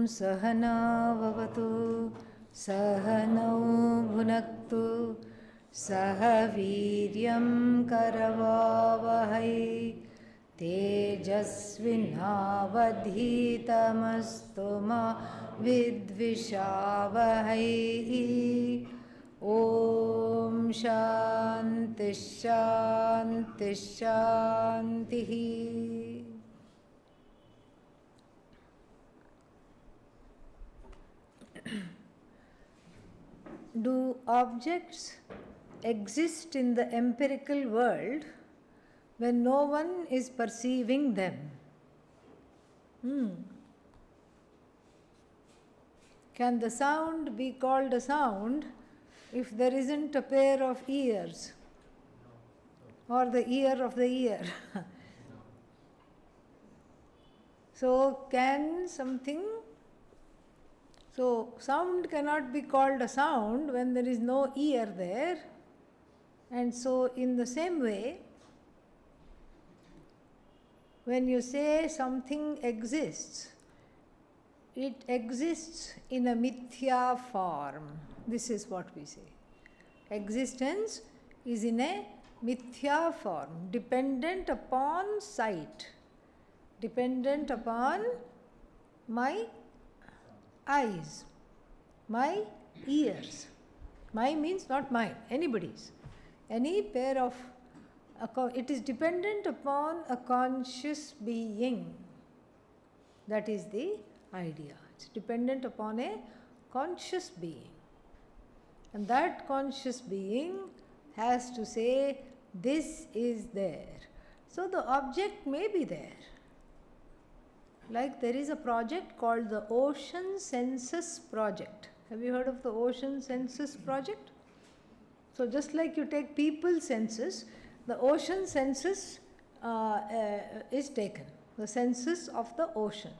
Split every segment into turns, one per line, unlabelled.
सहना भवतु सहनौ भुनक्तु सह वीर्यं करवावहै तेजस्विनावधीतमस्तु मा विद्विषावहै। ॐ शान्ति शान्ति शान्तिः। Do objects exist in the empirical world when no one is perceiving them? Can the sound be called a sound if there isn't a pair of ears or the ear of the ear? So sound cannot be called a sound when there is no ear there. And so in the same way, when you say something exists, it exists in a mithya form. This is what we say. Existence is in a mithya form, dependent upon sight, dependent upon my eyes, my ears. My means not mine, anybody's. Any pair of, it is dependent upon a conscious being. That is the idea. It's dependent upon a conscious being. And that conscious being has to say, this is there. So the object may be there. Like there is a project called the Ocean Census Project. Have you heard of the Ocean Census Project? So just like you take people census, the ocean census is taken. The census of the ocean.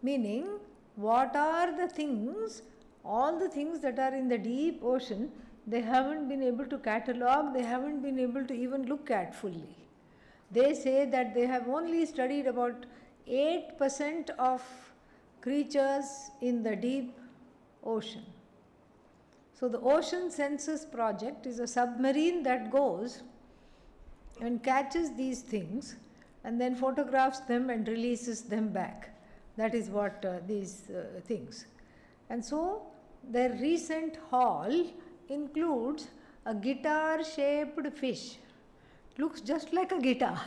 Meaning, what are the things, all the things that are in the deep ocean, they haven't been able to catalog, they haven't been able to even look at fully. They say that they have only studied about 8% of creatures in the deep ocean. So the Ocean Census Project is a submarine that goes and catches these things and then photographs them and releases them back. That is what these things. And so their recent haul includes a guitar-shaped fish. Looks just like a guitar.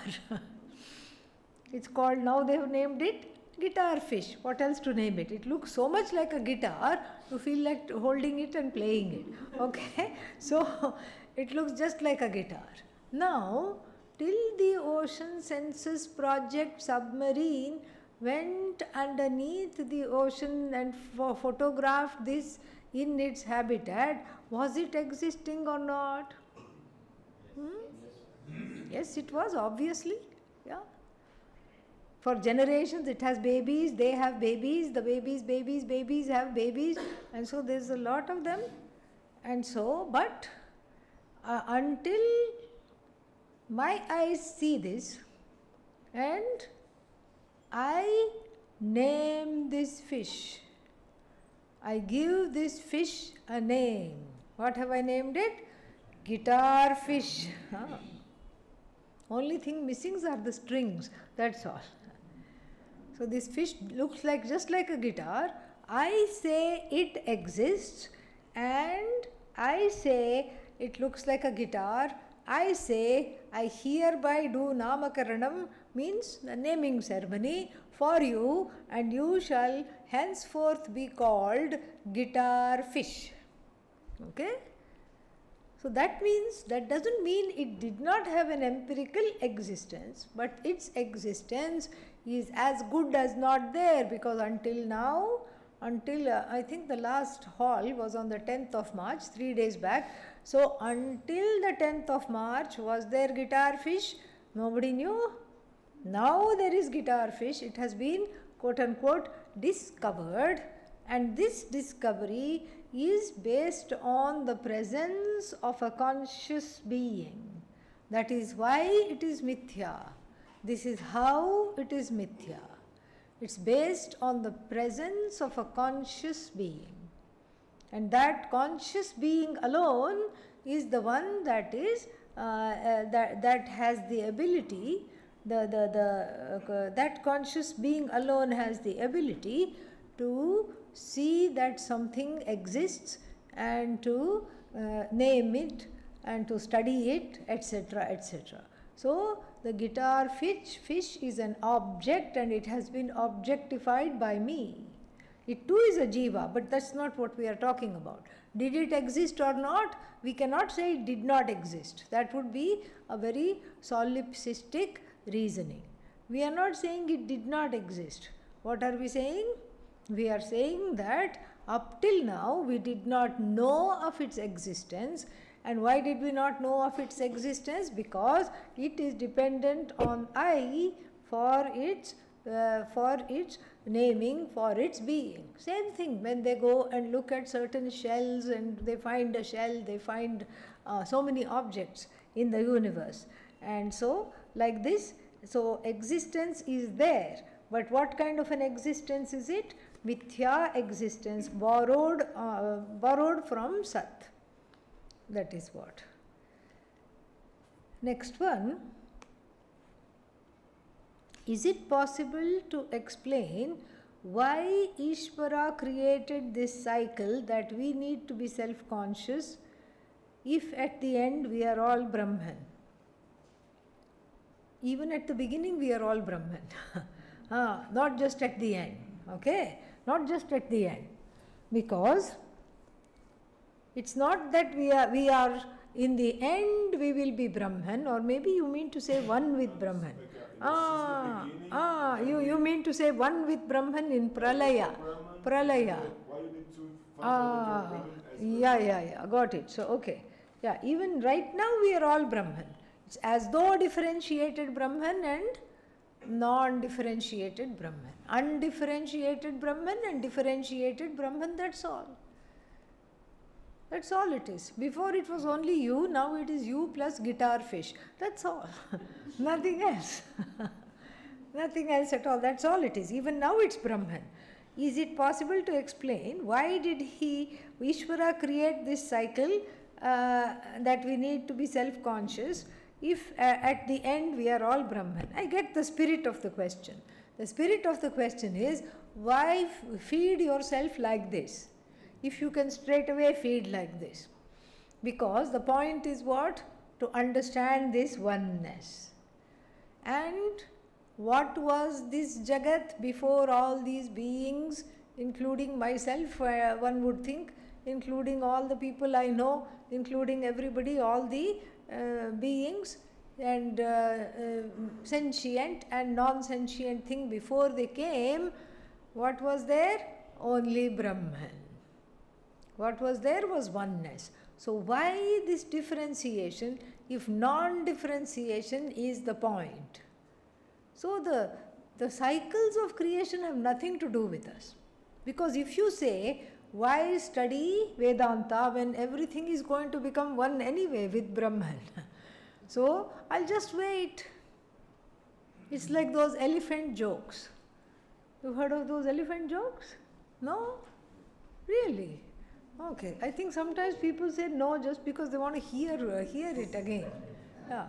It's called, now they have named it guitar fish. What else to name it? It looks so much like a guitar, you feel like holding it and playing it. Okay? So it looks just like a guitar. Now, till the Ocean Census Project submarine went underneath the ocean and photographed this in its habitat, was it existing or not? Yes, it was, obviously. Yeah. For generations it has babies, they have babies, the babies have babies, and so there's a lot of them. And so, but until my eyes see this and I name this fish, I give this fish a name. What have I named it? Guitar fish. Only thing missing are the strings, that's all. So this fish looks like just like a guitar. I say it exists and I say it looks like a guitar. I say I hereby do namakaranam, means the naming ceremony for you, and you shall henceforth be called guitar fish. Okay? So that means, that doesn't mean it did not have an empirical existence, but its existence is as good as not there, because until now, I think the last haul was on the 10th of March, 3 days back. So until the 10th of March, was there guitar fish? Nobody knew. Now there is guitar fish. It has been quote unquote discovered, and this discovery is based on the presence of a conscious being. That is why it is mithya. This is how it is mithya. It's based on the presence of a conscious being. And that conscious being alone is the one that is that has the ability, that conscious being alone has the ability to see that something exists and to name it and to study it, etc., etc. So the guitar fish is an object and it has been objectified by me. It too is a jiva, but that's not what we are talking about. Did it exist or not? We cannot say it did not exist. That would be a very solipsistic reasoning. We are not saying it did not exist. What are we saying? We are saying that up till now we did not know of its existence. And why did we not know of its existence? Because it is dependent on I for its naming, for its being. Same thing when they go and look at certain shells and they find a shell, they find so many objects in the universe. And so like this, so existence is there. But what kind of an existence is it? Mithya existence, borrowed from Sat. That is what. Next one. Is it possible to explain why Ishvara created this cycle that we need to be self-conscious if at the end we are all Brahman? Even at the beginning we are all Brahman. Not just at the end. Okay? Not just at the end. Because it's not that we are in the end we will be Brahman, or maybe you mean to say one with Brahman. You mean to say one with Brahman in Pralaya. Yeah, got it. So, okay. Yeah, even right now we are all Brahman. It's as though differentiated Brahman and non-differentiated Brahman. Undifferentiated Brahman and differentiated Brahman, that's all. That's all it is. Before it was only you, now it is you plus guitar fish. That's all. Nothing else. Nothing else at all. That's all it is. Even now it's Brahman. Is it possible to explain why did Ishvara create this cycle that we need to be self-conscious if at the end we are all Brahman? I get the spirit of the question. The spirit of the question is, why feed yourself like this? If you can straight away feed like this. Because the point is what? To understand this oneness. And what was this Jagat before all these beings, including myself, one would think, including all the people I know, including everybody, all the beings and sentient and non-sentient thing before they came, what was there? Only Brahman. What was there was oneness. So why this differentiation if non-differentiation is the point? So the cycles of creation have nothing to do with us. Because if you say, why study Vedanta when everything is going to become one anyway with Brahman? So I'll just wait. It's like those elephant jokes. You've heard of those elephant jokes? No? Really? Okay, I think sometimes people say no just because they want to hear it again. Yeah.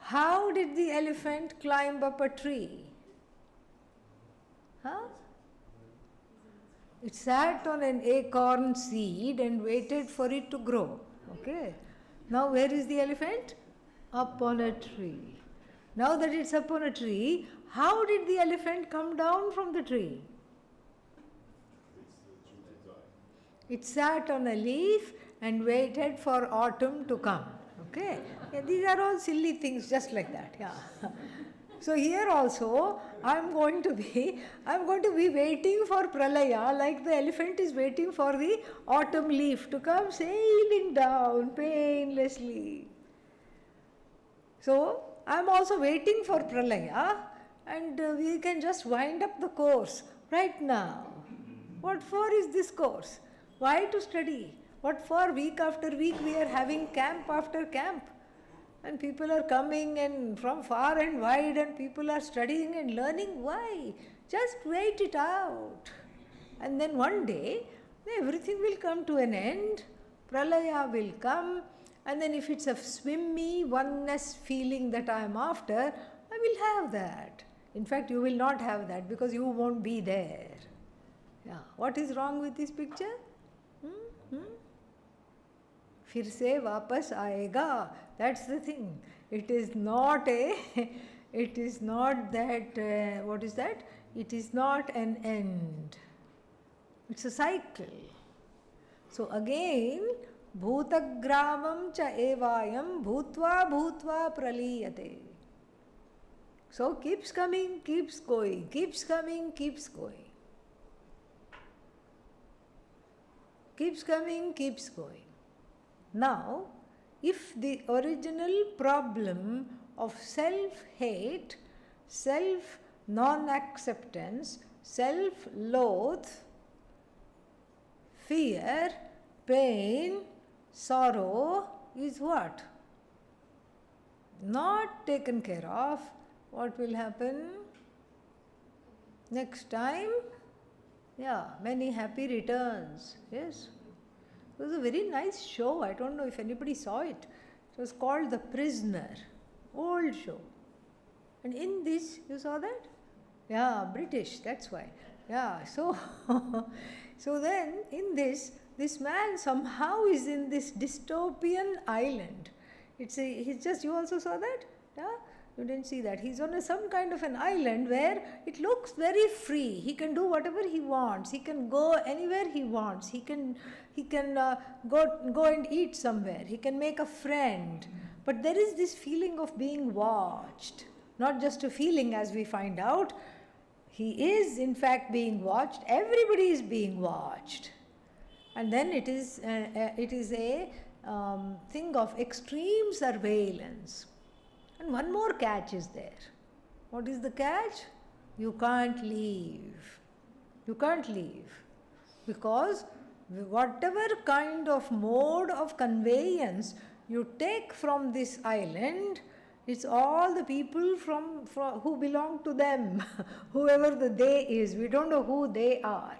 How did the elephant climb up a tree? It sat on an acorn seed and waited for it to grow. Okay. Now where is the elephant? Up on a tree. Now that it's up on a tree, how did the elephant come down from the tree? It sat on a leaf and waited for autumn to come. Okay? Yeah, these are all silly things just like that. Yeah. So here also I'm going to be waiting for Pralaya like the elephant is waiting for the autumn leaf to come sailing down painlessly. So I'm also waiting for Pralaya and we can just wind up the course right now. What for is this course? Why to study? What for week after week we are having camp after camp? And people are coming and from far and wide, and people are studying and learning. Why? Just wait it out. And then one day, everything will come to an end. Pralaya will come. And then if it's a swimmy oneness feeling that I am after, I will have that. In fact, you will not have that because you won't be there. Yeah. What is wrong with this picture? फिर से वापस आएगा. That's the thing. It is not it is not that, what is that? It is not an end. It's a cycle. So again, bhutagramam cha evayam bhutva bhutva praliyate. So keeps coming, keeps going, keeps coming, keeps going. Keeps coming, keeps going. Now, if the original problem of self-hate, self-non-acceptance, self-loathe, fear, pain, sorrow is what? Not taken care of, what will happen? Next time, many happy returns. Yes. It was a very nice show. I don't know if anybody saw it. It was called The Prisoner. Old show. And in this, you saw that? Yeah, British, that's why. Yeah, so so then in this man somehow is in this dystopian island. He's just, you also saw that? Yeah? You didn't see that. He's on some kind of an island where it looks very free. He can do whatever he wants. He can go anywhere he wants. He can go and eat somewhere. He can make a friend. But there is this feeling of being watched. Not just a feeling, as we find out. He is in fact being watched. Everybody is being watched. And then it is a thing of extreme surveillance. And one more catch is there. What is the catch? You can't leave. You can't leave. Because whatever kind of mode of conveyance you take from this island, it's all the people from who belong to them, whoever the they is. We don't know who they are.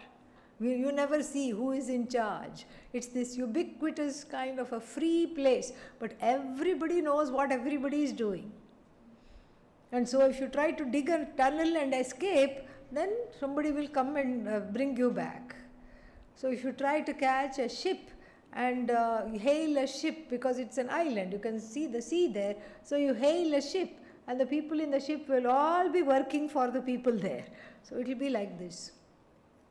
You never see who is in charge. It's this ubiquitous kind of a free place, but everybody knows what everybody is doing. And so if you try to dig a tunnel and escape, then somebody will come and bring you back. So if you try to catch a ship and hail a ship, because it's an island, you can see the sea there, so you hail a ship and the people in the ship will all be working for the people there. So it will be like this.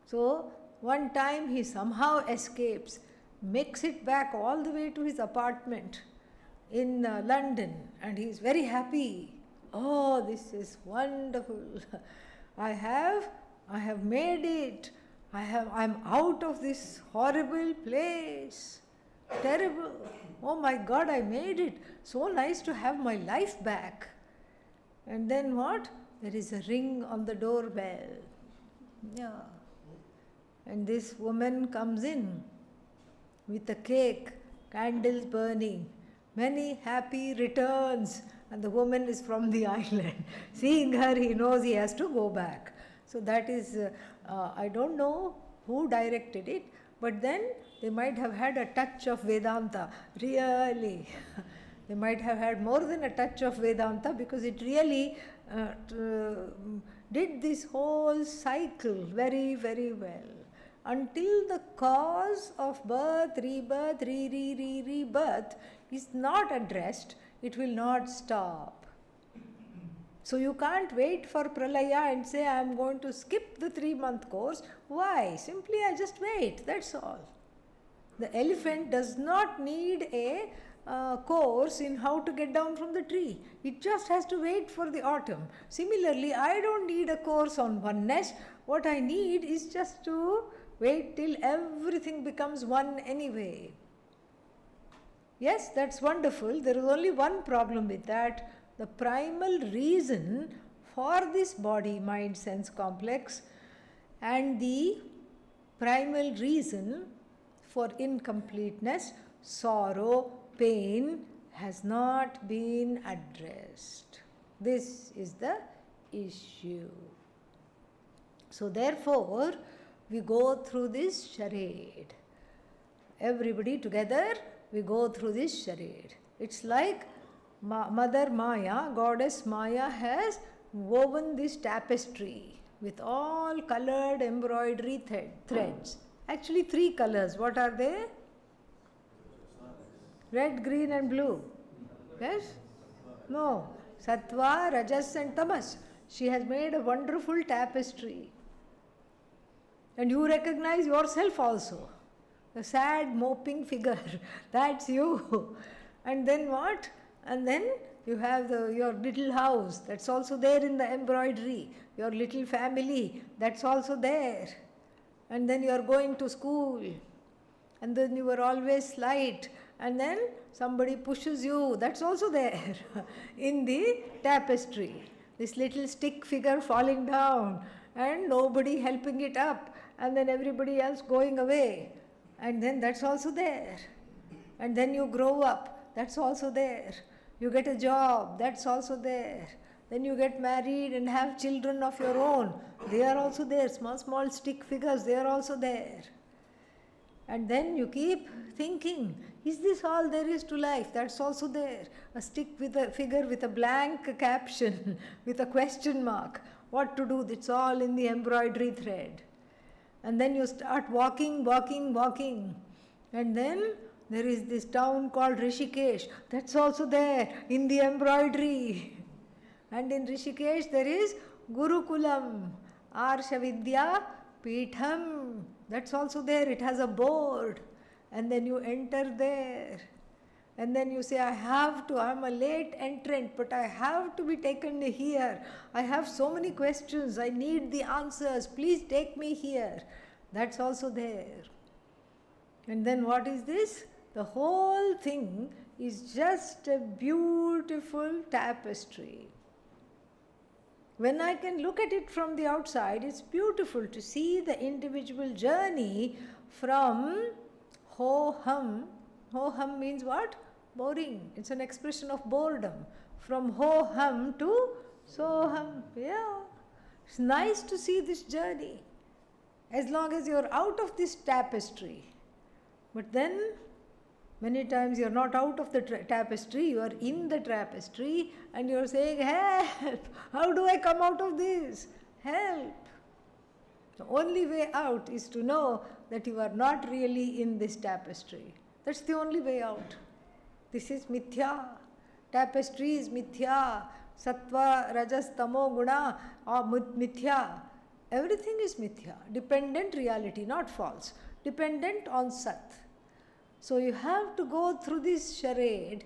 So one time he somehow escapes, makes it back all the way to his apartment in London, and he is very happy. Oh, this is wonderful. I have made it. I'm out of this horrible place. Terrible. Oh my God, I made it. So nice to have my life back. And then what? There is a ring on the doorbell. Yeah. And this woman comes in with a cake, candles burning, many happy returns. And the woman is from the island. Seeing her, he knows he has to go back. So that is, I don't know who directed it, but then they might have had a touch of Vedanta. Really. They might have had more than a touch of Vedanta, because it really did this whole cycle very, very well. Until the cause of birth, rebirth, rebirth is not addressed, it will not stop. So you can't wait for Pralaya and say, I am going to skip the 3-month course. Why? Simply I just wait, that's all. The elephant does not need a course in how to get down from the tree. It just has to wait for the autumn. Similarly, I don't need a course on oneness. What I need is just to wait till everything becomes one anyway. Yes, that's wonderful. There is only one problem with that. The primal reason for this body, mind, sense complex and the primal reason for incompleteness, sorrow, pain, has not been addressed. This is the issue. So therefore, we go through this charade. Everybody together, we go through this charade. It's like Mother Maya, Goddess Maya, has woven this tapestry with all colored embroidery threads. Actually 3 colors. What are they? Red, green and blue. Yes? No. Sattva, Rajas and Tamas. She has made a wonderful tapestry. And you recognize yourself also. The sad moping figure. That's you. And then what? And then you have your little house. That's also there in the embroidery. Your little family. That's also there. And then you are going to school. And then you were always light. And then somebody pushes you. That's also there in the tapestry. This little stick figure falling down and nobody helping it up. And then everybody else going away. And then that's also there. And then you grow up. That's also there. You get a job. That's also there. Then you get married and have children of your own. They are also there. Small, small stick figures. They are also there. And then you keep thinking, is this all there is to life? That's also there. A stick with a figure with a blank caption, with a question mark. What to do? It's all in the embroidery thread. And then you start walking. And then there is this town called Rishikesh. That's also there in the embroidery. And in Rishikesh there is Gurukulam, Arsha Vidya Peetham. That's also there. It has a board. And then you enter there. And then you say, I'm a late entrant, but I have to be taken here. I have so many questions. I need the answers. Please take me here. That's also there. And then what is this? The whole thing is just a beautiful tapestry. When I can look at it from the outside, it's beautiful to see the individual journey from ho-hum. Ho-hum means what? Boring. It's an expression of boredom. From ho-hum to so-hum. Yeah. It's nice to see this journey. As long as you're out of this tapestry. But then, many times you're not out of the tapestry, you are in the tapestry and you're saying, help! How do I come out of this? Help! The only way out is to know that you are not really in this tapestry. That's the only way out. This is mithya. Tapestry is mithya. Sattva, Rajas, Tamo, Guna are mithya. Everything is mithya. Dependent reality, not false. Dependent on Sat. So you have to go through this charade.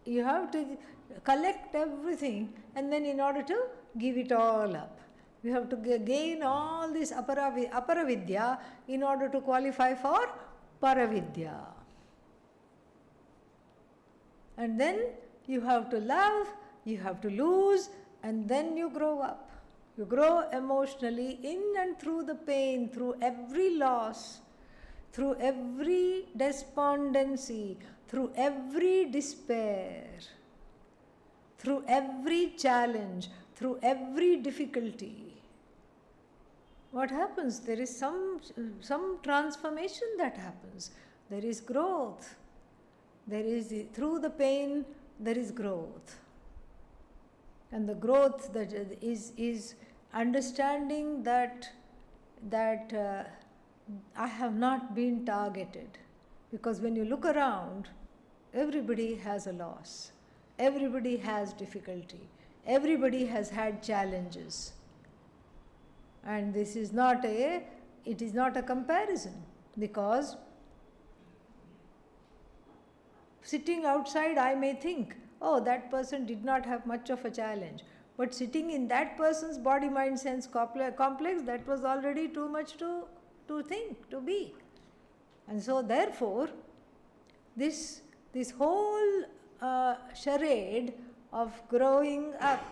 You have to collect everything and then in order to give it all up. You have to gain all this aparavidya in order to qualify for paravidya. And then you have to love, you have to lose, and then you grow up. You grow emotionally in and through the pain, through every loss, through every despondency, through every despair, through every challenge, through every difficulty. What happens? There is some transformation that happens. There is growth. Through the pain, there is growth. And the growth that is understanding that I have not been targeted. Because when you look around, everybody has a loss. Everybody has difficulty. Everybody has had challenges. And it is not a comparison. Because sitting outside, I may think, oh, that person did not have much of a challenge. But sitting in that person's body, mind, sense complex, that was already too much to think, to be. And so therefore, this whole charade of growing up,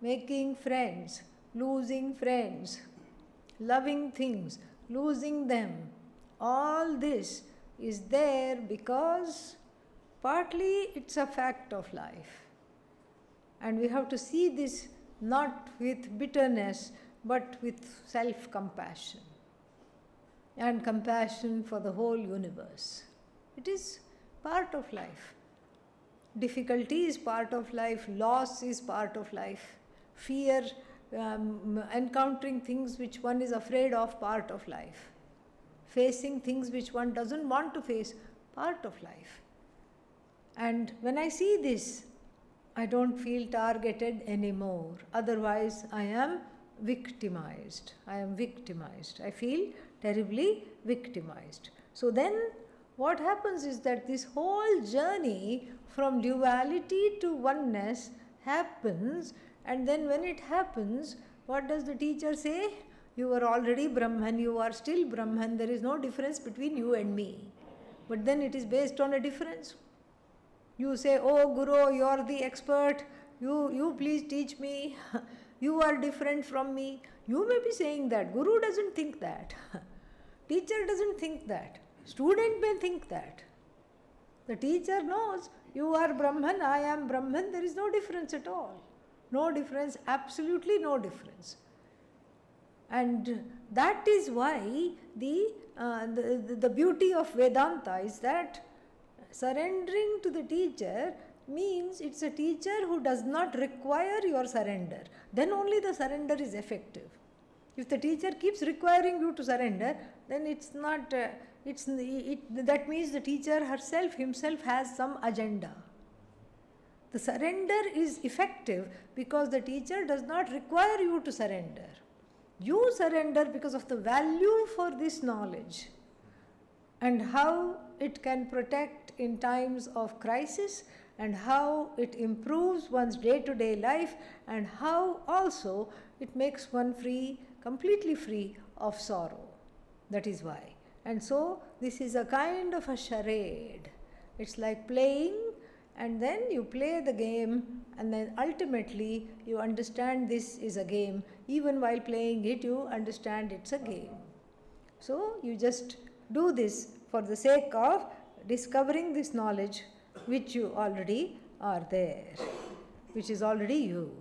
making friends, losing friends, loving things, losing them, all this is there because partly it's a fact of life. And we have to see this not with bitterness, but with self-compassion and compassion for the whole universe. It is part of life. Difficulty is part of life, loss is part of life, fear, encountering things which one is afraid of, part of life, facing things which one doesn't want to face, part of life. And when I see this, I don't feel targeted anymore. Otherwise, I am victimized. I feel terribly victimized. So then what happens is that this whole journey from duality to oneness happens, and then when it happens, what does the teacher say? You are already Brahman, you are still Brahman, there is no difference between you and me. But then it is based on a difference. You say, oh Guru, you are the expert, you please teach me, you are different from me. You may be saying that, Guru doesn't think that, teacher doesn't think that, student may think that. The teacher knows, you are Brahman, I am Brahman, there is no difference at all. No difference, absolutely no difference. And that is why the beauty of Vedanta is that surrendering to the teacher means it's a teacher who does not require your surrender. Then only the surrender is effective. If the teacher keeps requiring you to surrender, then it's not, that means the teacher himself has some agenda. The surrender is effective because the teacher does not require you to surrender. You surrender because of the value for this knowledge and how it can protect in times of crisis, and how it improves one's day-to-day life, and how also it makes one free, completely free of sorrow. That is why. And so this is a kind of a charade. It's like playing, and then you play the game, and then ultimately you understand this is a game. Even while playing it, you understand it's a game. So you just do this for the sake of discovering this knowledge which you already are there, which is already you.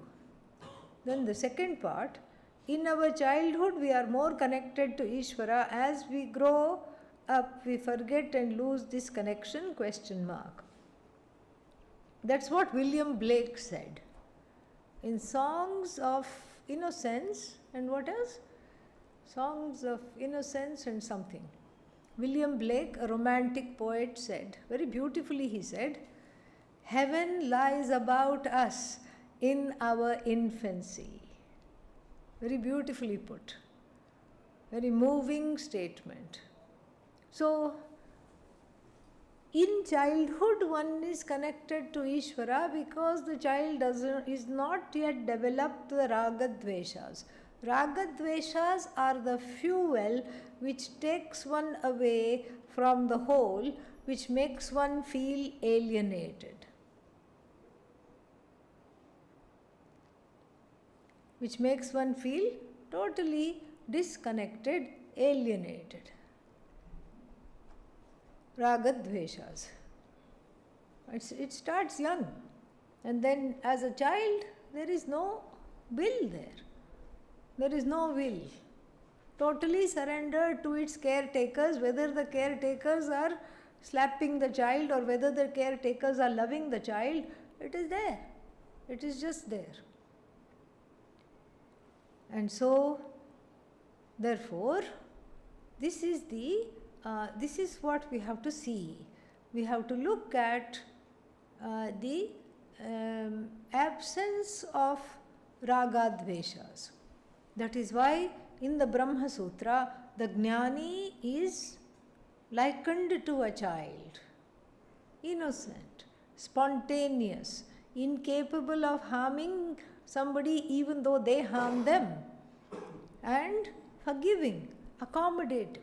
Then the second part, in our childhood we are more connected to Ishvara. As we grow up, we forget and lose this connection, ? That's what William Blake said. In Songs of Innocence, and what else? Songs of Innocence and something. William Blake, a romantic poet, said, very beautifully he said, heaven lies about us in our infancy. Very beautifully put. Very moving statement. So, in childhood one is connected to Ishvara because the child is not yet developed the Ragadveshas. Ragadveshas are the fuel which takes one away from the whole, which makes one feel alienated. Which makes one feel totally disconnected, alienated. Ragadveshas. It starts young, and then as a child there is no will there. There is no will. Totally surrendered to its caretakers, whether the caretakers are slapping the child or whether the caretakers are loving the child, it is there. It is just there. And so, therefore, this is what we have to see. We have to look at the absence of ragadveshas. That is why in the Brahma Sutra, the Jnani is likened to a child, innocent, spontaneous, incapable of harming somebody even though they harm them, and forgiving, accommodative.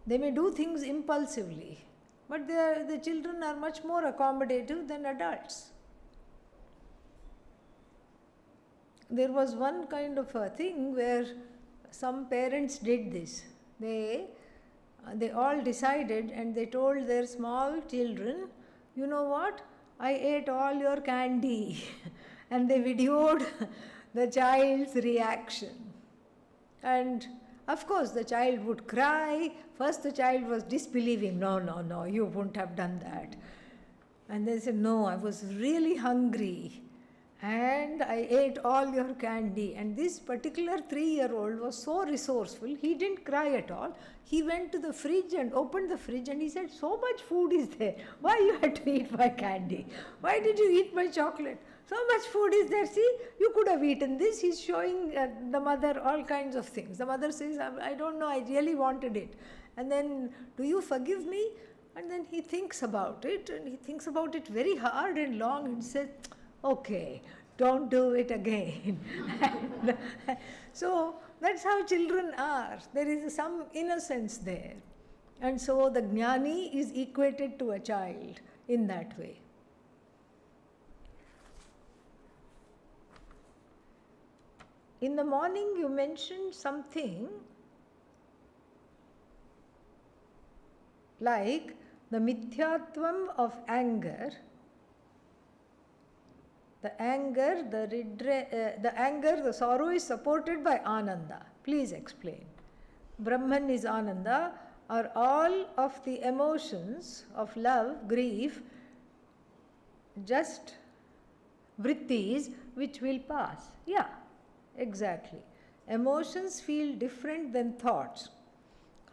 They may do things impulsively, but the children are much more accommodative than adults. There was one kind of a thing where some parents did this. They they all decided and they told their small children, you know what, I ate all your candy. And they videoed the child's reaction. And of course, the child would cry. First, the child was disbelieving. No, no, no, you wouldn't have done that. And they said, no, I was really hungry. And I ate all your candy. And this particular 3-year-old was so resourceful, he didn't cry at all. He went to the fridge and opened the fridge and he said, so much food is there. Why you had to eat my candy? Why did you eat my chocolate? So much food is there. See, you could have eaten this. He's showing the mother all kinds of things. The mother says, I don't know, I really wanted it. And then, do you forgive me? And then he thinks about it, and he thinks about it very hard and long and says, okay, don't do it again. So that's how children are. There is some innocence there. And so the jnani is equated to a child in that way. In the morning you mentioned something like the mithyatvam of anger. The anger, the sorrow is supported by Ananda. Please explain. Brahman is Ananda. Are all of the emotions of love, grief, just vrittis which will pass? Yeah, exactly. Emotions feel different than thoughts.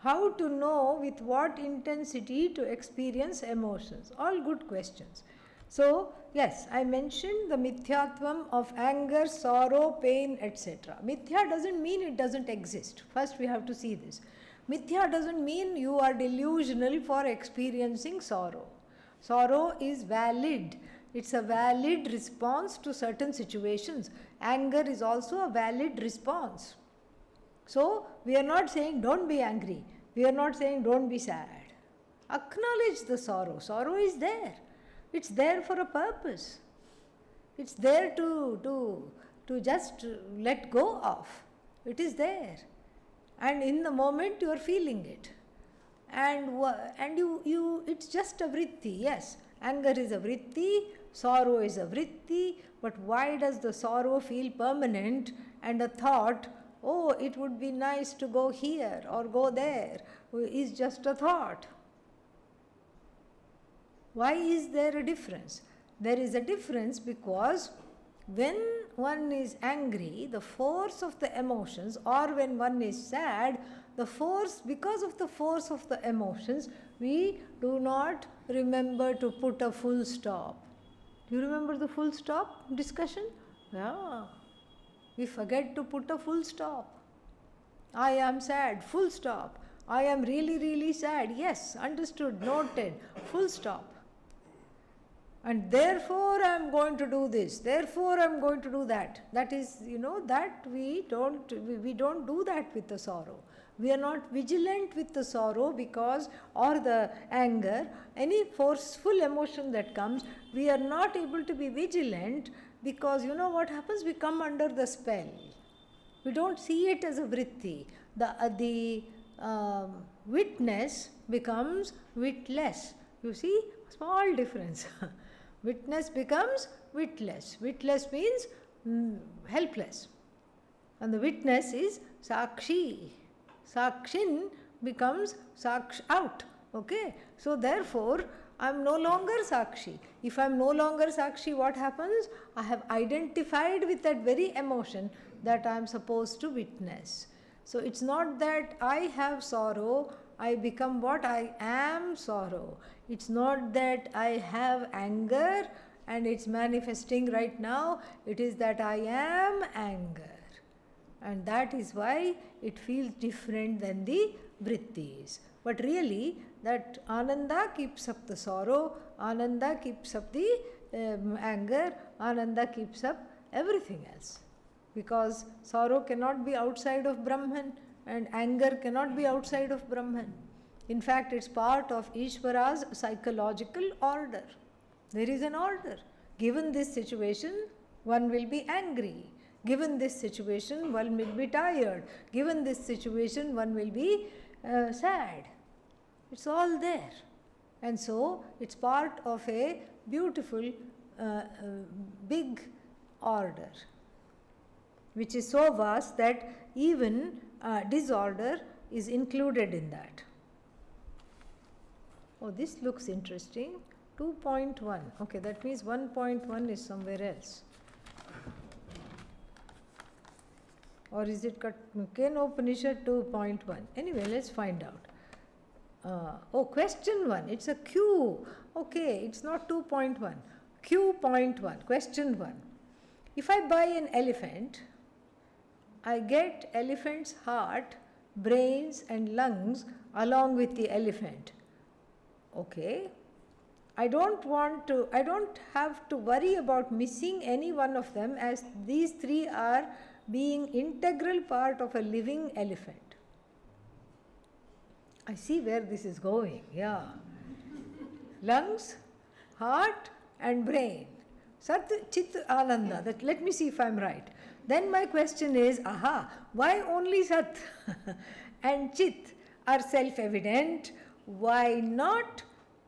How to know with what intensity to experience emotions? All good questions. So, yes, I mentioned the mithyatvam of anger, sorrow, pain, etc. Mithya doesn't mean it doesn't exist. First we have to see this. Mithya doesn't mean you are delusional for experiencing sorrow. Sorrow is valid. It's a valid response to certain situations. Anger is also a valid response. So, we are not saying don't be angry. We are not saying don't be sad. Acknowledge the sorrow. Sorrow is there. It's there for a purpose. It's there to just let go of. It is there. And in the moment you are feeling it. And you it's just a vritti, yes. Anger is a vritti, sorrow is a vritti, but why does the sorrow feel permanent and a thought, oh, it would be nice to go here or go there, is just a thought? Why is there a difference? There is a difference because when one is angry, the force of the emotions, or when one is sad, because of the force of the emotions, we do not remember to put a full stop. Do you remember the full stop discussion? Yeah. We forget to put a full stop. I am sad, full stop. I am really, really sad. Yes, understood, noted, full stop. And therefore I am going to do this, therefore I am going to do that. That is, that we don't do that with the sorrow. We are not vigilant with the sorrow or the anger, any forceful emotion that comes, we are not able to be vigilant because what happens? We come under the spell. We don't see it as a vritti. The witness becomes witless. You see, small difference. Witness becomes witless. Witless means helpless. And the witness is sakshi. Sakshin becomes saksh out. Okay? So therefore, I am no longer sakshi. If I am no longer sakshi, what happens? I have identified with that very emotion that I am supposed to witness. So it's not that I have sorrow, I become what? I am sorrow. It's not that I have anger and it's manifesting right now. It is that I am anger. And that is why it feels different than the vrittis. But really, that Ananda keeps up the sorrow, Ananda keeps up the anger, Ananda keeps up everything else. Because sorrow cannot be outside of Brahman and anger cannot be outside of Brahman. In fact, it's part of Ishvara's psychological order. There is an order. Given this situation, one will be angry. Given this situation, one will be tired. Given this situation, one will be sad. It's all there. And so it's part of a beautiful, big order, which is so vast that even disorder is included in that. Oh, this looks interesting. 2.1. Okay, that means 1.1 is somewhere else. Or is it Kenopanishad 2.1? Anyway, let's find out. Question 1. It's a Q. Okay, it's not 2.1. Q.1. Question 1. If I buy an elephant, I get elephant's heart, brains and lungs along with the elephant. Okay. I don't have to worry about missing any one of them, as these three are being integral part of a living elephant. I see where this is going, yeah. Lungs, heart and brain. Sat, Chit, Ananda. That, let me see if I'm right. Then my question is, why only Sat and Chit are self-evident? Why not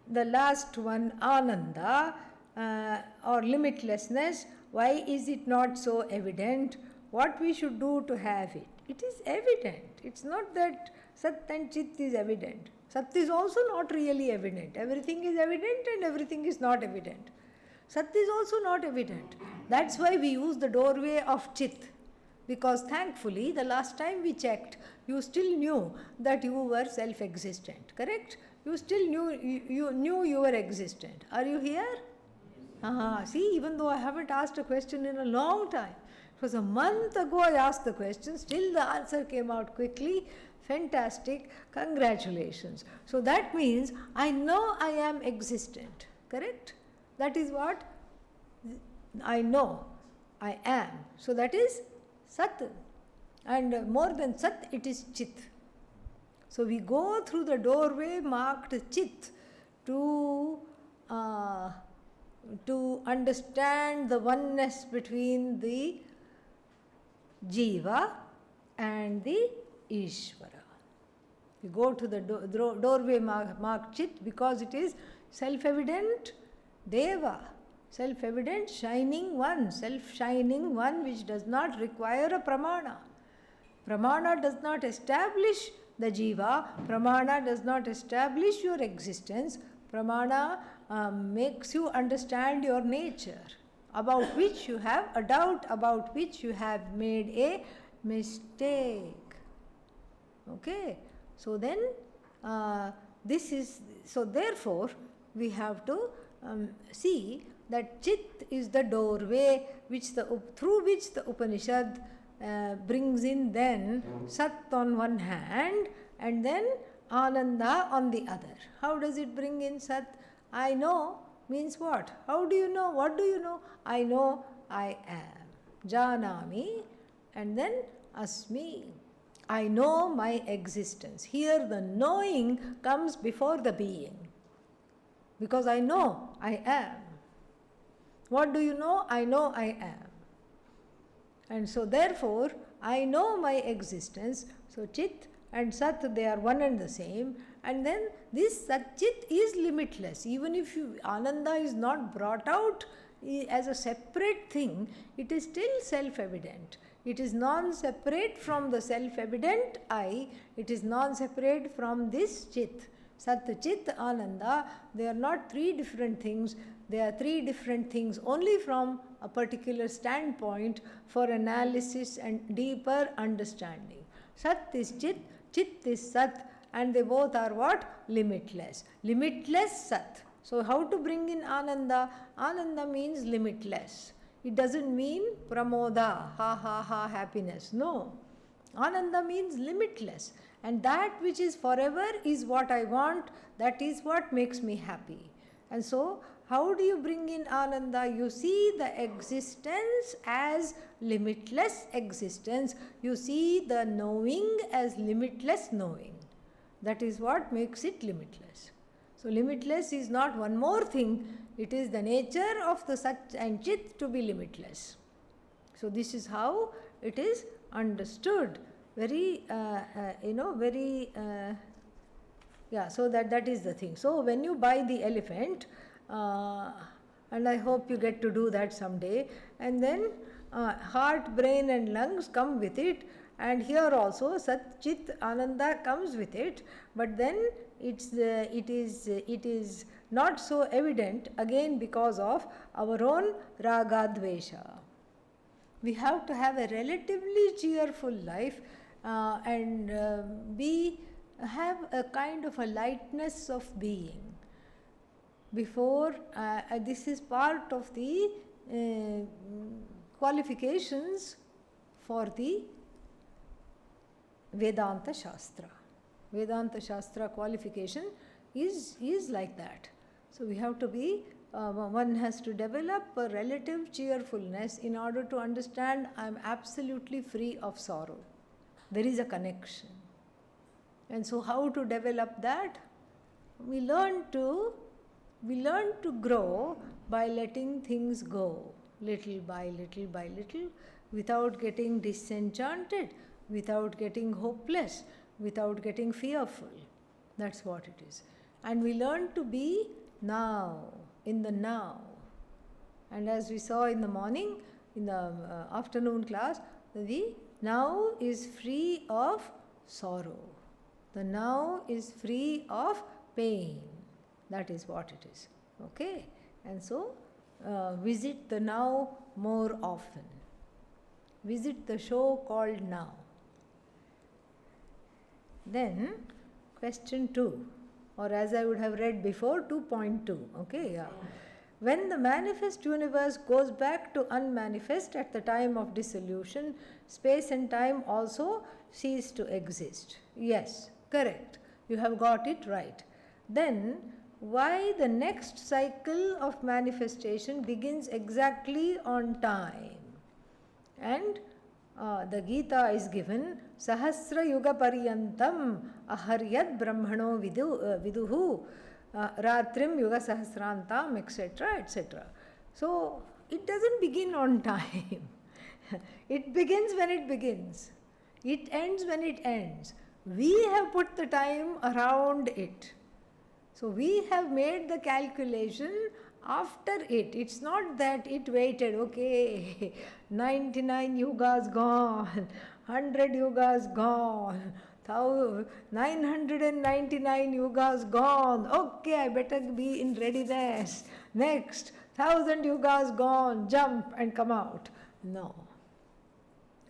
the last one, Ananda, or limitlessness? Why is it not so evident? What we should do to have it? It is evident. It's not that Sat and Chit is evident. Sat is also not really evident. Everything is evident and everything is not evident. Sat is also not evident. That's why we use the doorway of Chit. Because thankfully, the last time we checked, you still knew that you were self-existent. Correct? You still knew you were existent. Are you here? See, even though I haven't asked a question in a long time, it was a month ago I asked the question, still the answer came out quickly. Fantastic. Congratulations. So that means I know I am existent. Correct? That is what I know I am. So that is Sat. And more than Sat, it is Chit. So we go through the doorway marked Chit to understand the oneness between the Jiva and the Ishvara. We go to the doorway marked Chit because it is self-evident Deva, self-evident shining one, self-shining one which does not require a pramana. Pramana does not establish the Jiva, pramana does not establish your existence, pramana makes you understand your nature, about which you have a doubt, about which you have made a mistake. Okay, so then therefore we have to see that Chit is the doorway through which the Upanishad brings in then Sat on one hand and then Ananda on the other. How does it bring in Sat? I know means what? How do you know? What do you know? I know I am. Janami and then Asmi. I know my existence. Here the knowing comes before the being. Because I know I am. What do you know? I know I am. And so therefore, I know my existence. So Chit and Sat, they are one and the same. And then this Sat Chit is limitless. Even if Ananda is not brought out as a separate thing, it is still self-evident. It is non-separate from the self-evident I. It is non-separate from this Chit. Sat, Chit, Ananda, they are not three different things. They are three different things only from a particular standpoint for analysis and deeper understanding. Sat is Chit, Chit is Sat, and they both are what? Limitless. Limitless Sat. So how to bring in Ananda? Ananda means limitless. It doesn't mean pramoda, ha, happiness. No. Ananda means limitless. And that which is forever is what I want. That is what makes me happy. And so, how do you bring in Ananda? You see the existence as limitless existence. You see the knowing as limitless knowing. That is what makes it limitless. So, limitless is not one more thing. It is the nature of the Sat and Chit to be limitless. So, this is how it is understood. Very, very Yeah, so that is the thing. So when you buy the elephant, and I hope you get to do that someday, and then heart, brain and lungs come with it, and here also Sat Chit Ananda comes with it, but then it is not so evident again because of our own raga dvesha. We have to have a relatively cheerful life, and have a kind of a lightness of being. Before, this is part of the qualifications for the Vedanta Shastra. Vedanta Shastra qualification is like that. So we have to be, one has to develop a relative cheerfulness in order to understand I am absolutely free of sorrow. There is a connection. And so how to develop that? We learn to grow by letting things go, little by little, without getting disenchanted, without getting hopeless, without getting fearful. That's what it is. And we learn to be now, in the now. And as we saw in the morning, in the afternoon class, the now is free of sorrow. The now is free of pain. That is what it is. Okay? And so, visit the now more often. Visit the show called Now. Then, question 2, or as I would have read before, 2.2. Okay? Yeah. When the manifest universe goes back to unmanifest at the time of dissolution, space and time also cease to exist. Yes, correct. You have got it right. Then, why the next cycle of manifestation begins exactly on time? And the Gita is given, Sahasra Yuga Pariyantam Aharyad Brahmano Viduhu Ratrim Yuga Sahasrantam, etc., etc. So, it doesn't begin on time. It begins when it begins. It ends when it ends. We have put the time around it. So, we have made the calculation after it. It's not that it waited, okay, 99 yugas gone, 100 yugas gone, 999 yugas gone, okay, I better be in readiness. Next, 1000 yugas gone, jump and come out. No.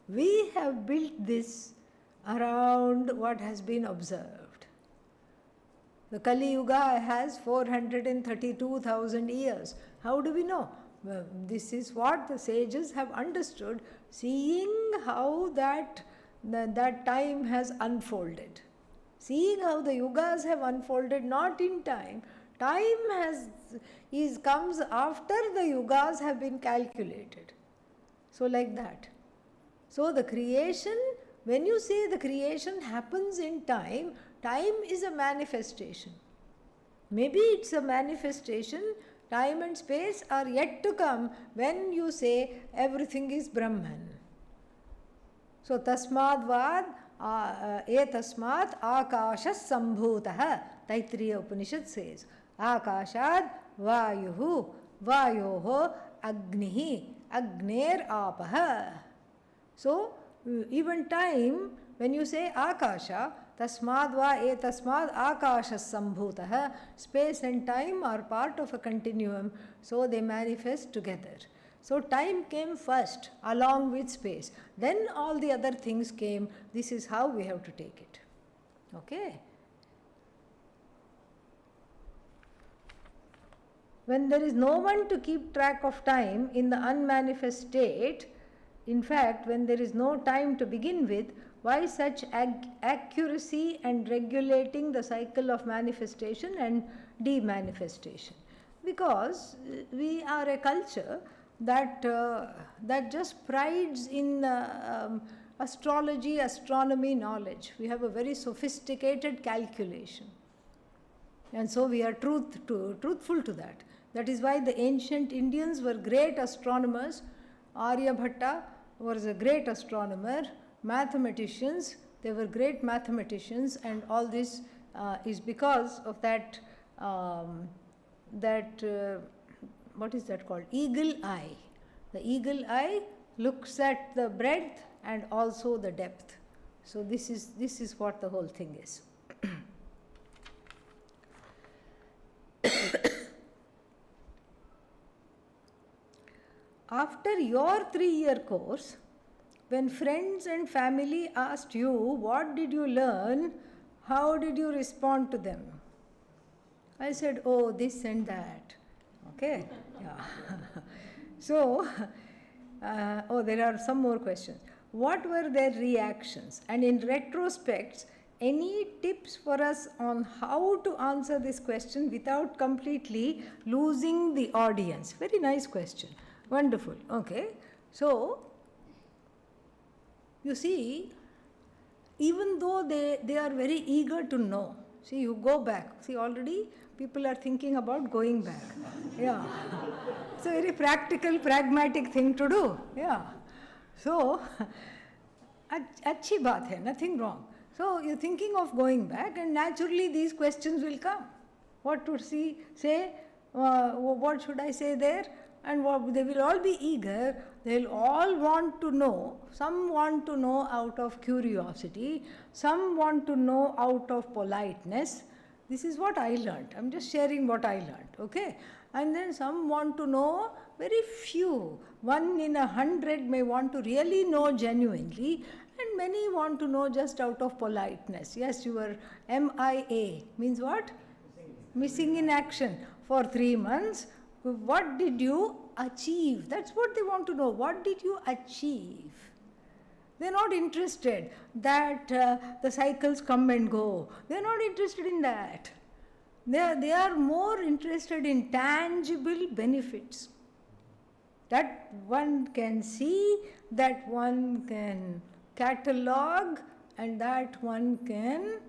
We have built this around what has been observed. The Kali Yuga has 432,000 years. How do we know? Well, this is what the sages have understood, seeing how that time has unfolded. Seeing how the yugas have unfolded, not in time. Time comes after the yugas have been calculated. So like that. So the creation, when you say the creation happens in time, time is a manifestation. Maybe it's a manifestation, time and space are yet to come when you say everything is Brahman. So, tasmadvad etasmat akashas sambhutah, Taittiriya Upanishad says, akashad vayuhu, vayoho agnihi, agner apaha. So, even time, when you say akasha, tasmad va etasmad akashas sambhutah, space and time are part of a continuum, so they manifest together. So time came first along with space, then all the other things came. This is how we have to take it. Okay? When there is no one to keep track of time in the unmanifest state, in fact, when there is no time to begin with, why such accuracy and regulating the cycle of manifestation and demanifestation? Because we are a culture that just prides in astrology, astronomy knowledge. We have a very sophisticated calculation. And so we are truthful to that. That is why the ancient Indians were great astronomers. Aryabhatta was a great astronomer. Mathematicians, they were great mathematicians, and all this is because of that, what is that called? Eagle eye. The eagle eye looks at the breadth and also the depth. So this is what the whole thing is. After your 3-year course, when friends and family asked you, what did you learn? How did you respond to them? I said, oh, this and that. Okay? Yeah. So, there are some more questions. What were their reactions? And in retrospect, any tips for us on how to answer this question without completely losing the audience? Very nice question. Wonderful. Okay. So, you see, even though they are very eager to know, see, you go back. See, already people are thinking about going back. Yeah. It's a very practical, pragmatic thing to do. Yeah. So, achhi baat hai, nothing wrong. So, you're thinking of going back, and naturally these questions will come. What to say? What should I say there? And they will all be eager. They'll all want to know. Some want to know out of curiosity. Some want to know out of politeness. This is what I learnt. I'm just sharing what I learnt. Okay? And then some want to know, very few. 1 in 100 may want to really know genuinely, and many want to know just out of politeness. Yes, you were MIA. Means what? Missing in action for 3 months. What did you achieve? That's what they want to know. What did you achieve? They're not interested that the cycles come and go. They're not interested in that. They are more interested in tangible benefits that one can see, that one can catalog, and that one can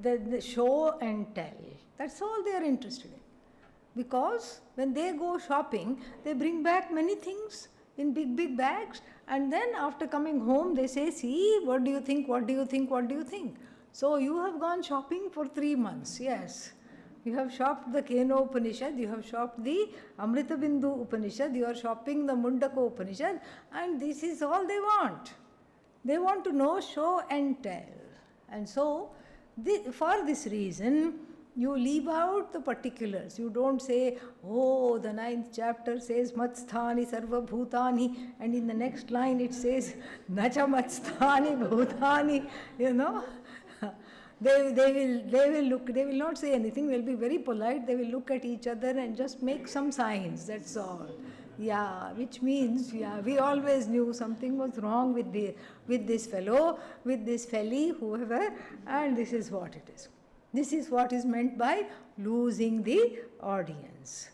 the show and tell. That's all they are interested in. Because when they go shopping, they bring back many things in big, big bags, and then after coming home, they say, see, what do you think, what do you think, what do you think? So you have gone shopping for 3 months, yes. You have shopped the Keno Upanishad, you have shopped the Amrita Bindu Upanishad, you are shopping the Mundaka Upanishad, and this is all they want. They want to know, show and tell. And so, for this reason, you leave out the particulars. You don't say, oh, the 9th chapter says Matsthani Sarva Bhutani, and in the next line it says Nacha Matsthani Bhutani, you know. They will not say anything, they'll be very polite, they will look at each other and just make some signs, that's all. Yeah, which means, yeah, we always knew something was wrong with this fellow, with this felly, whoever, and this is what it is. This is what is meant by losing the audience.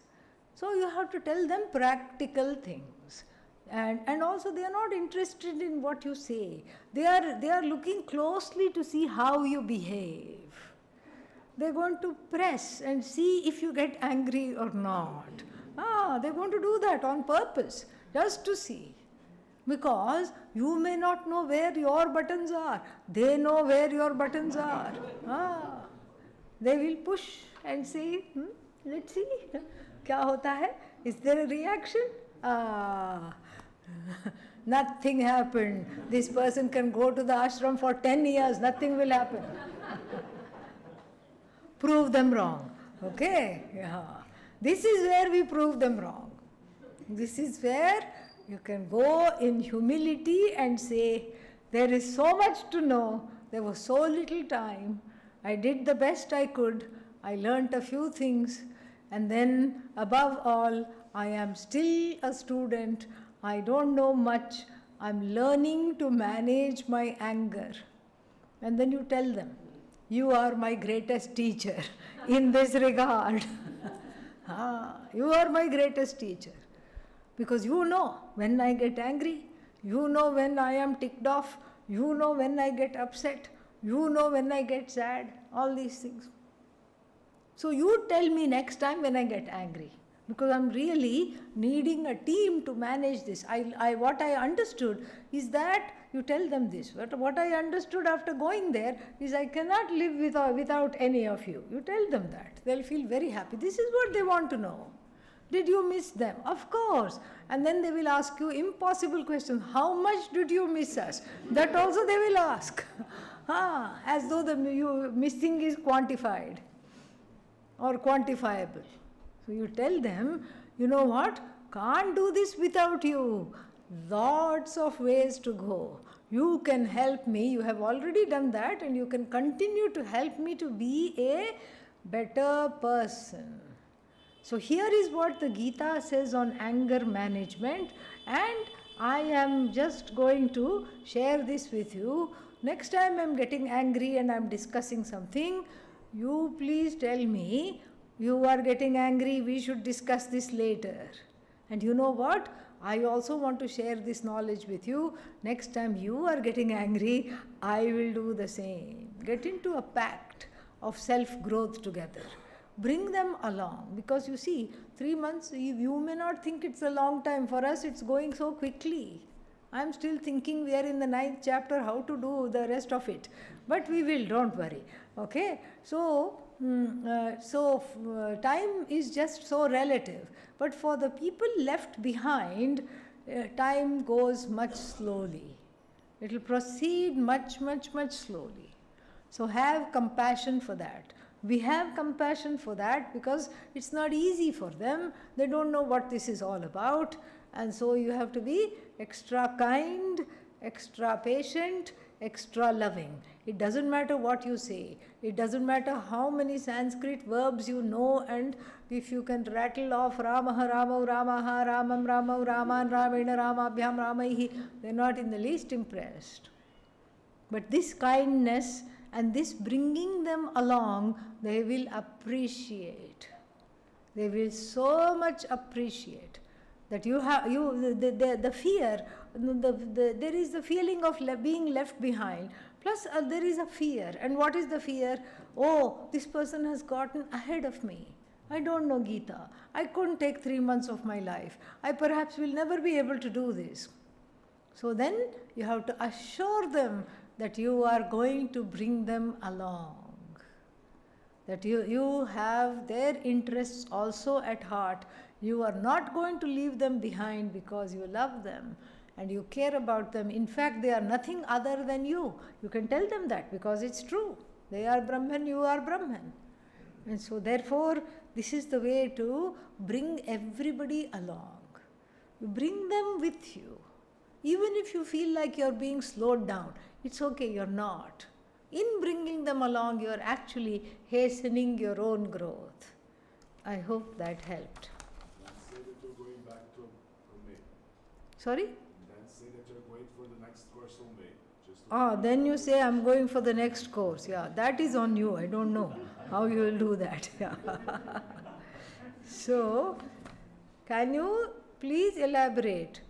So you have to tell them practical things. And also they are not interested in what you say. They are looking closely to see how you behave. They are going to press and see if you get angry or not. They are going to do that on purpose, just to see. Because you may not know where your buttons are. They know where your buttons are. They will push and say, let's see, kya hota hai? Is there a reaction? Nothing happened. This person can go to the ashram for 10 years, nothing will happen. Prove them wrong. Okay? Yeah. This is where we prove them wrong. This is where you can go in humility and say, there is so much to know, there was so little time, I did the best I could, I learnt a few things, and then above all, I am still a student, I don't know much, I'm learning to manage my anger. And then you tell them, you are my greatest teacher in this regard. You are my greatest teacher. Because you know when I get angry, you know when I am ticked off, you know when I get upset, you know when I get sad, all these things. So you tell me next time when I get angry. because I'm really needing a team to manage this. What I understood is that you tell them this. What I understood after going there is I cannot live without any of you. You tell them that. They'll feel very happy. This is what they want to know. Did you miss them? Of course. And then they will ask you impossible questions. How much did you miss us? That also they will ask. As though the missing is quantified or quantifiable. So you tell them, you know what? Can't do this without you. Lots of ways to go. You can help me. You have already done that, and you can continue to help me to be a better person. So here is what the Gita says on anger management, and I am just going to share this with you. Next time I am getting angry and I am discussing something, you please tell me, you are getting angry, we should discuss this later. And you know what? I also want to share this knowledge with you. Next time you are getting angry, I will do the same. Get into a pact of self-growth together. Bring them along, because you see, 3 months, you may not think it's a long time. For us, it's going so quickly. I'm still thinking we are in the 9th chapter, how to do the rest of it. But we will, don't worry. Okay? So time is just so relative. But for the people left behind, time goes much slowly. It will proceed much, much, much slowly. So have compassion for that. We have compassion for that because it's not easy for them. They don't know what this is all about. And so you have to be extra kind, extra patient, extra loving. It doesn't matter what you say. It doesn't matter how many Sanskrit verbs you know, and if you can rattle off Ramaha, Ramau, Ramaha, Ramam, Ramau, Raman, Ramena, Ramabhyam, Ramaihi, they're not in the least impressed. But this kindness and this bringing them along, they will appreciate. They will so much appreciate that the fear, there is the feeling of being left behind. Plus there is a fear. And what is the fear? Oh, this person has gotten ahead of me. I don't know Gita. I couldn't take 3 months of my life. I perhaps will never be able to do this. So then you have to assure them that you are going to bring them along. That you have their interests also at heart. You are not going to leave them behind because you love them and you care about them. In fact, they are nothing other than you. You can tell them that because it's true. They are Brahman, you are Brahman. And so therefore, this is the way to bring everybody along. You bring them with you. Even if you feel like you're being slowed down, it's okay, you're not. In bringing them along, you're actually hastening your own growth. I hope that helped.
Say that you're going back to May.
Sorry?
Then say that you're going for the next course on May.
Then you say I'm going for the next course. Yeah, that is on you. I don't know how you will do that. Yeah. So, can you please elaborate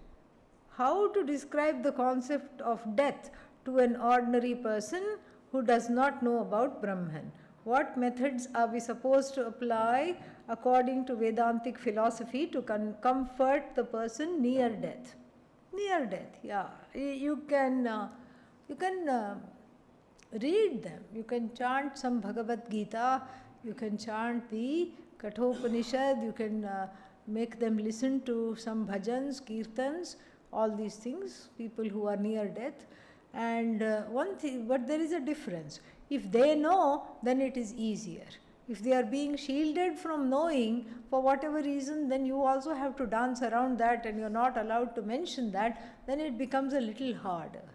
how to describe the concept of death to an ordinary person who does not know about Brahman? What methods are we supposed to apply according to Vedantic philosophy to comfort the person near death? Near death, yeah. You can read them. You can chant some Bhagavad Gita. You can chant the Kathopanishad. You can make them listen to some bhajans, kirtans, all these things, people who are near death. And one thing, but there is a difference. If they know, then it is easier. If they are being shielded from knowing for whatever reason, then you also have to dance around that and you're not allowed to mention that, then it becomes a little harder.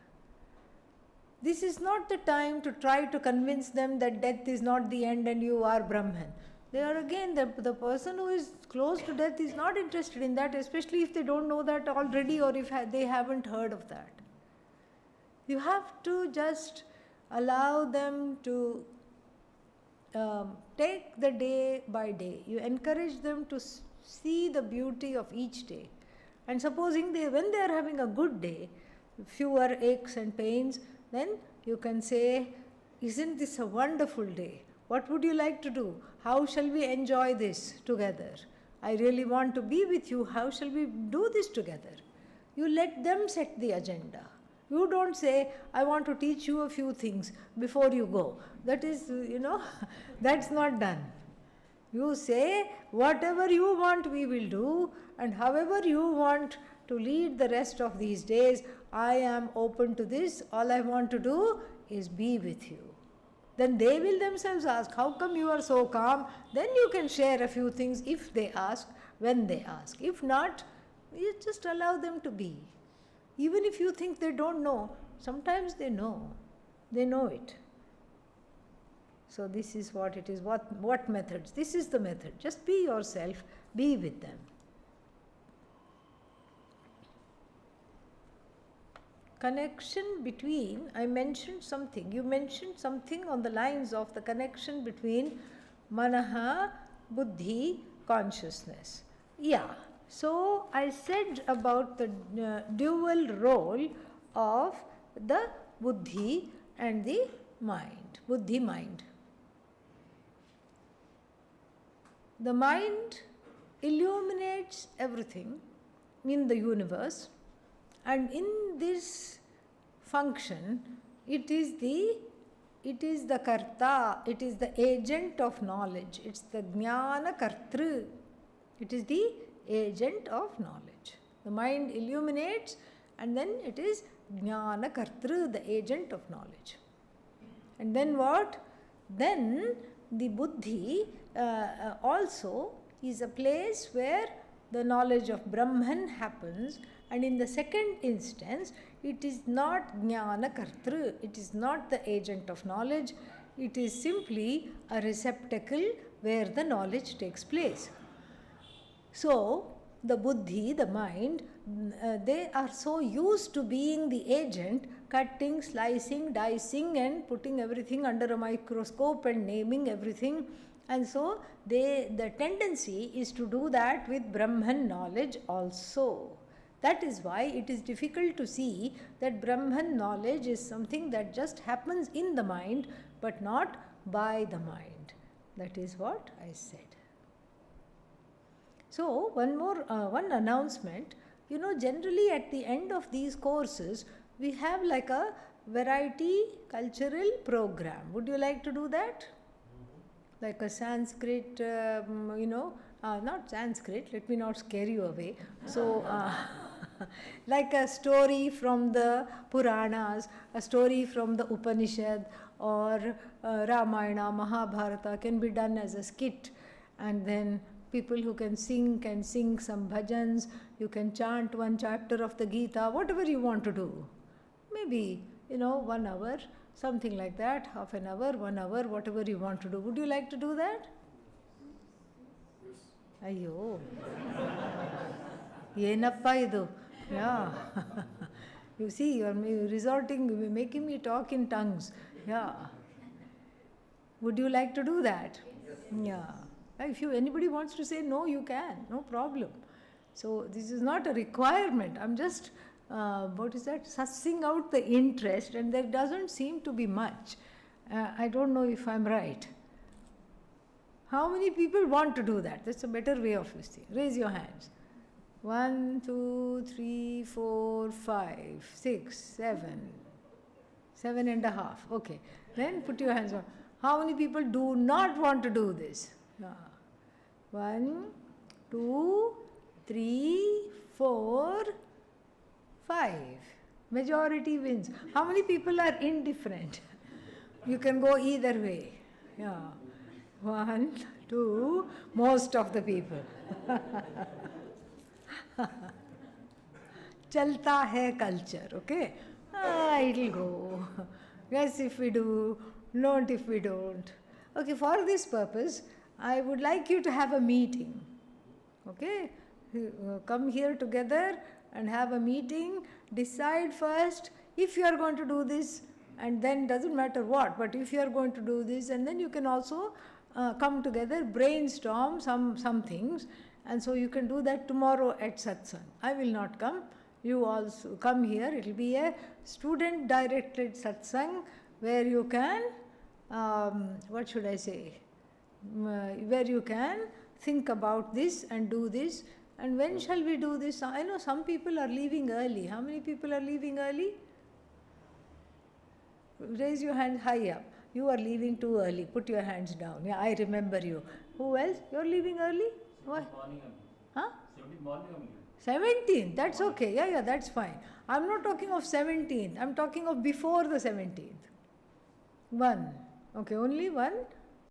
This is not the time to try to convince them that death is not the end and you are Brahman. They are again, the person who is close to death is not interested in that, especially if they don't know that already or if they haven't heard of that. You have to just allow them to take the day by day. You encourage them to see the beauty of each day. And supposing when they are having a good day, fewer aches and pains, then you can say, isn't this a wonderful day? What would you like to do? How shall we enjoy this together? I really want to be with you. How shall we do this together? You let them set the agenda. You don't say, I want to teach you a few things before you go. That is, that's not done. You say, whatever you want we will do, and however you want to lead the rest of these days, I am open to this. All I want to do is be with you. Then they will themselves ask, how come you are so calm? Then you can share a few things if they ask, when they ask. If not, you just allow them to be. Even if you think they don't know, sometimes they know. They know it. So this is what it is. What methods? This is the method. Just be yourself, be with them. Connection between, I mentioned something. You mentioned something on the lines of the connection between manaha, buddhi, consciousness. Yeah. So I said about the dual role of the buddhi and the mind. Buddhi, mind. The mind illuminates everything in the universe, and in this function, it is the karta, it is the agent of knowledge, it's the jnana kartru, it is the agent of knowledge. The mind illuminates, and then it is jnana kartru, the agent of knowledge. And then what? Then the buddhi also is a place where the knowledge of Brahman happens, and in the second instance, it is not jnana kartru, it is not the agent of knowledge, it is simply a receptacle where the knowledge takes place. So, the buddhi, the mind, they are so used to being the agent, cutting, slicing, dicing and putting everything under a microscope and naming everything. And so, the tendency is to do that with Brahman knowledge also. That is why it is difficult to see that Brahman knowledge is something that just happens in the mind, but not by the mind. That is what I said. So, one announcement. Generally at the end of these courses, we have like a variety cultural program. Would you like to do that? Like a Sanskrit, not Sanskrit, let me not scare you away. So, like a story from the Puranas, a story from the Upanishad, or Ramayana, Mahabharata can be done as a skit, and then people who can sing some bhajans, you can chant one chapter of the Gita, whatever you want to do. Maybe, 1 hour, something like that, half an hour, 1 hour, whatever you want to do. Would you like to do that? Yes. Ayyo. Yenappa idu. Yeah. You see, you are making me talk in tongues. Yeah. Would you like to do that? Yes. Yeah. If anybody wants to say no, you can. No problem. So this is not a requirement. I'm just, sussing out the interest, and there doesn't seem to be much. I don't know if I'm right. How many people want to do that? That's a better way of listening. Raise your hands. 1, 2, 3, 4, 5, 6, 7. 7.5. Okay. Then put your hands on. How many people do not want to do this? 1, 2, 3, 4, 5. Majority wins. How many people are indifferent? You can go either way. Yeah. 1, 2, most of the people. Chalta hai culture, okay? It'll go. Yes, if we do, not if we don't. Okay, for this purpose, I would like you to have a meeting. Okay? Come here together and have a meeting. Decide first if you are going to do this, and then doesn't matter what, but if you are going to do this, and then you can also come together, brainstorm some things, and so you can do that tomorrow at Satsang. I will not come. You also come here. It will be a student-directed Satsang where you can, where you can think about this and do this. And when shall we do this? I know some people are leaving early. How many people are leaving early? Raise your hand high up. You are leaving too early. Put your hands down. Yeah, I remember you. Who else? You're leaving early? Why? Huh?
17th morning I'm leaving.
17th. That's okay. Yeah, that's fine. I'm not talking of 17th. I'm talking of before the 17th. One. Okay, only one.